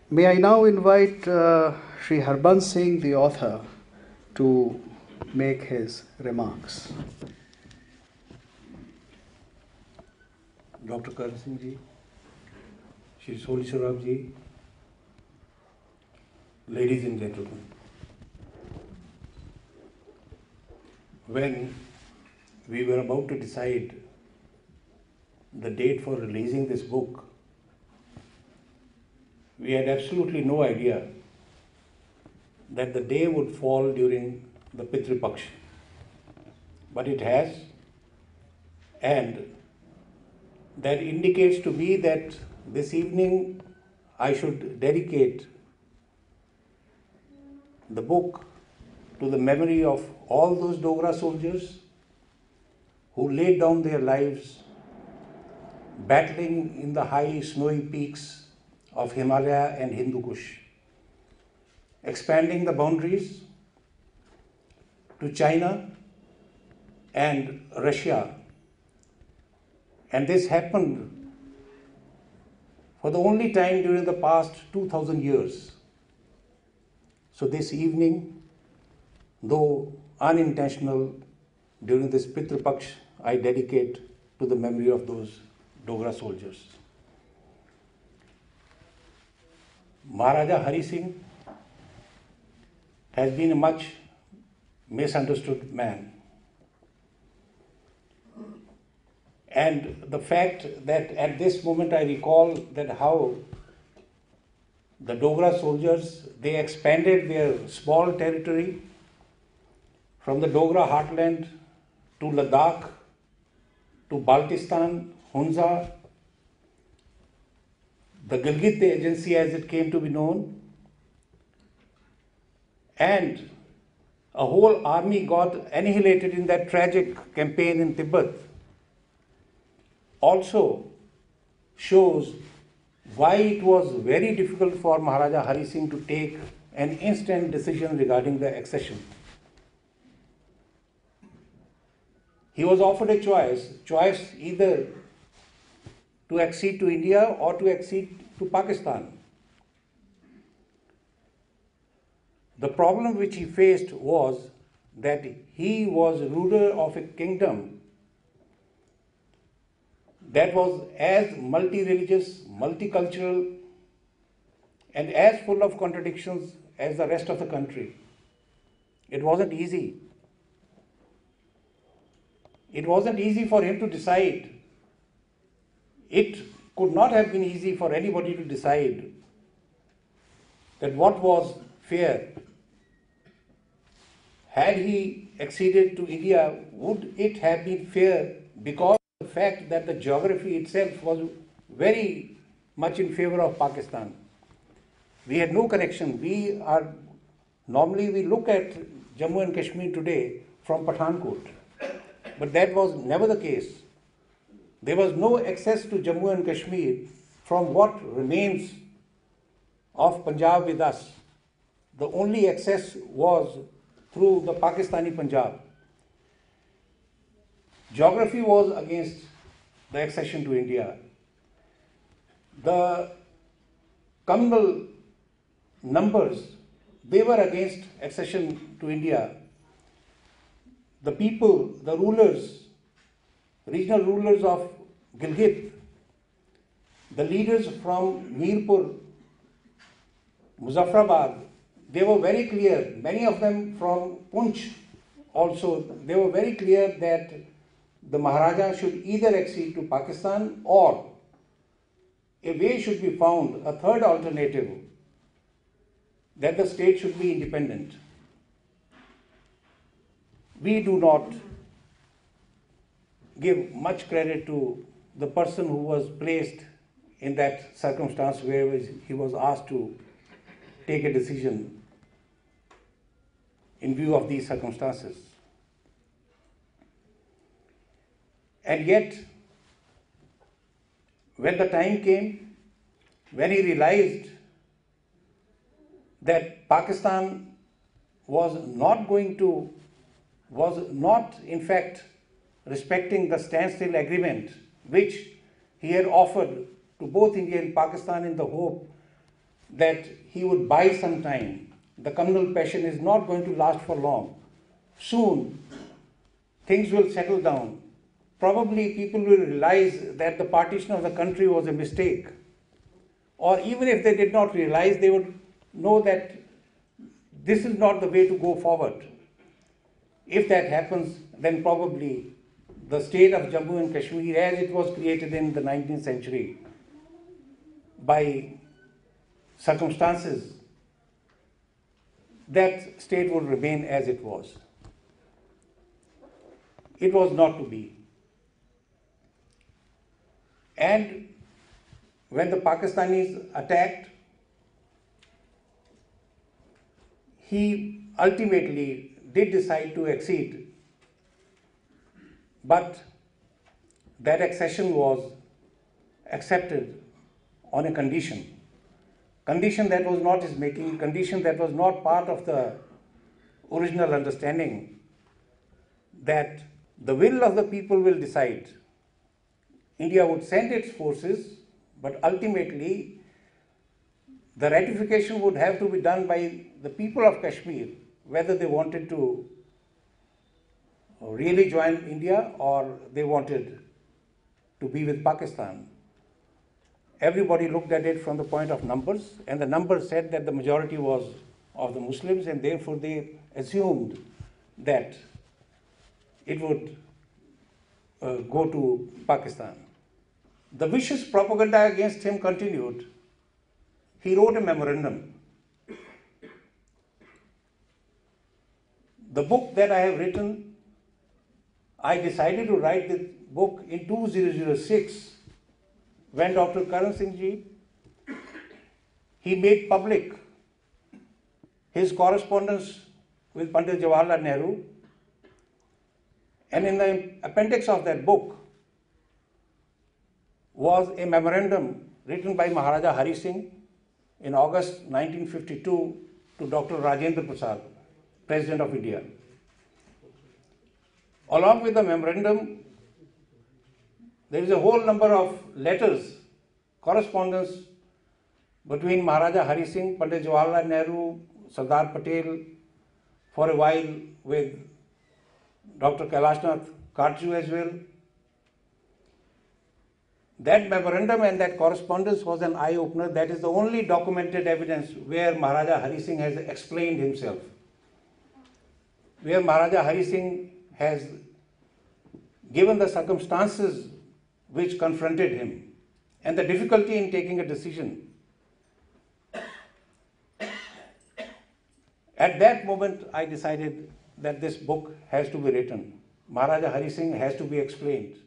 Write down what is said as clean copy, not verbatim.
May I now invite Sri Harbans Singh, the author, to make his remarks. Dr. Karan Singh ji, Shri Soli Sarab ji, ladies and gentlemen, when we were about to decide the date for releasing this book, we had absolutely no idea that the day would fall during the Pitru Paksha. But it has, and that indicates to me that this evening I should dedicate the book to the memory of all those Dogra soldiers who laid down their lives battling in the high snowy peaks of Himalaya and Hindu Kush, expanding the boundaries to China and Russia. And this happened for the only time during the past 2000 years. So this evening, though unintentional, during this Pitru Paksh, I dedicate to the memory of those Dogra soldiers. Maharaja Hari Singh has been a much misunderstood man. And the fact that at this moment I recall that how the Dogra soldiers, they expanded their small territory from the Dogra heartland to Ladakh, to Baltistan, Hunza, the Gilgit Agency as it came to be known, and a whole army got annihilated in that tragic campaign in Tibet, also shows why it was very difficult for Maharaja Hari Singh to take an instant decision regarding the accession. He was offered a choice either to accede to India or to accede to Pakistan. The problem which he faced was that he was ruler of a kingdom that was as multi-religious, multicultural, and as full of contradictions as the rest of the country. It wasn't easy. It wasn't easy for him to decide. It could not have been easy for anybody to decide that what was fair. Had he acceded to India, would it have been fair because of the fact that the geography itself was very much in favor of Pakistan? We had no connection. Normally we look at Jammu and Kashmir today from Pathankot, but that was never the case. There was no access to Jammu and Kashmir from what remains of Punjab with us. The only access was through the Pakistani Punjab. Geography was against the accession to India. The communal numbers, they were against accession to India. The people, the rulers, regional rulers of Gilgit, the leaders from Mirpur, Muzaffarabad, they were very clear, many of them from Punch also, they were very clear that the Maharaja should either accede to Pakistan or a way should be found, a third alternative, that the state should be independent. We do not give much credit to the person who was placed in that circumstance where he was asked to take a decision in view of these circumstances. And yet, when the time came, when he realized that Pakistan was not in fact respecting the standstill agreement which he had offered to both India and Pakistan in the hope that he would buy some time. The communal passion is not going to last for long. Soon, things will settle down. Probably people will realize that the partition of the country was a mistake. Or even if they did not realize, they would know that this is not the way to go forward. If that happens, then probably the state of Jammu and Kashmir, as it was created in the 19th century by circumstances, that state would remain as it was. It was not to be. And when the Pakistanis attacked, he ultimately did decide to accede, but that accession was accepted on a condition that was not his making, condition that was not part of the original understanding, that the will of the people will decide. India would send its forces, but ultimately the ratification would have to be done by the people of Kashmir, whether they wanted to really join India or they wanted to be with Pakistan. Everybody looked at it from the point of numbers, and the numbers said that the majority was of the Muslims, and therefore they assumed that it would go to Pakistan. The vicious propaganda against him continued. He wrote a memorandum. The book that I have written, I decided to write this book in 2006 when Dr. Karan Singh ji, he made public his correspondence with Pandit Jawaharlal Nehru, and in the appendix of that book was a memorandum written by Maharaja Hari Singh in August 1952 to Dr. Rajendra Prasad, President of India. Along with the memorandum, there is a whole number of letters, correspondence between Maharaja Hari Singh, Pandit Jawaharlal Nehru, Sardar Patel, for a while with Dr. Kailashnath Kharju as well. That memorandum and that correspondence was an eye-opener. That is the only documented evidence where Maharaja Hari Singh has explained himself, where Maharaja Hari Singh has given the circumstances which confronted him and the difficulty in taking a decision. At that moment, I decided that this book has to be written. Maharaja Hari Singh has to be explained.